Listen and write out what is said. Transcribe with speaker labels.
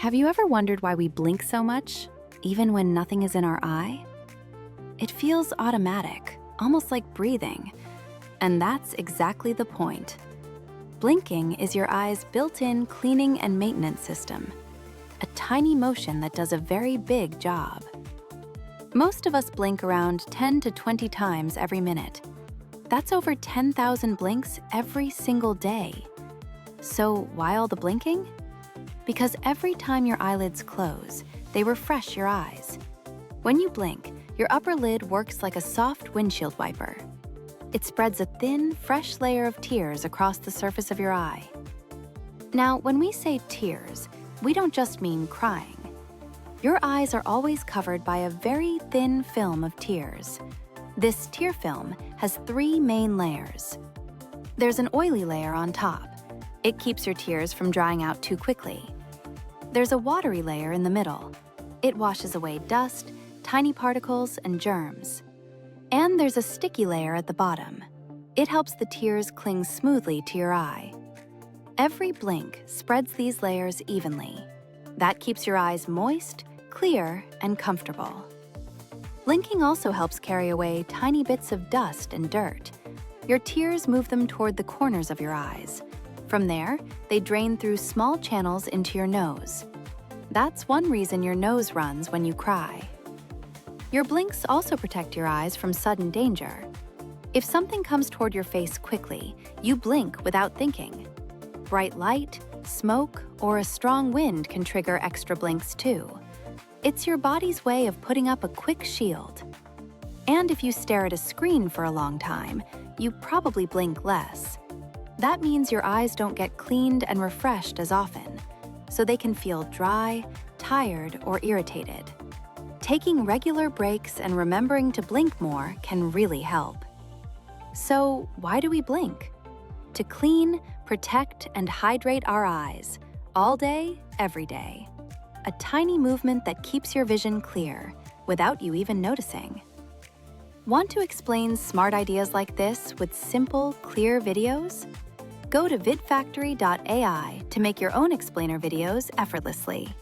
Speaker 1: Have you ever wondered why we blink so much, even when nothing is in our eye? It feels automatic, almost like breathing. And that's exactly the point. Blinking is your eye's built-in cleaning and maintenance system, a tiny motion that does a very big job. Most of us blink around 10 to 20 times every minute. That's over 10,000 blinks every single day. So why all the blinking? Because every time your eyelids close, they refresh your eyes. When you blink, your upper lid works like a soft windshield wiper. It spreads a thin, fresh layer of tears across the surface of your eye. Now, when we say tears, we don't just mean crying. Your eyes are always covered by a very thin film of tears. This tear film has three main layers. There's an oily layer on top. It keeps your tears from drying out too quickly. There's a watery layer in the middle. It washes away dust, tiny particles, and germs. And there's a sticky layer at the bottom. It helps the tears cling smoothly to your eye. Every blink spreads these layers evenly. That keeps your eyes moist, clear, and comfortable. Blinking also helps carry away tiny bits of dust and dirt. Your tears move them toward the corners of your eyes. From there, they drain through small channels into your nose. That's one reason your nose runs when you cry. Your blinks also protect your eyes from sudden danger. If something comes toward your face quickly, you blink without thinking. Bright light, smoke, or a strong wind can trigger extra blinks too. It's your body's way of putting up a quick shield. And if you stare at a screen for a long time, you probably blink less. That means your eyes don't get cleaned and refreshed as often, so they can feel dry, tired, or irritated. Taking regular breaks and remembering to blink more can really help. So why do we blink? To clean, protect, and hydrate our eyes, all day, every day. A tiny movement that keeps your vision clear, without you even noticing. Want to explain smart ideas like this with simple, clear videos? Go to vidfactory.ai to make your own explainer videos effortlessly.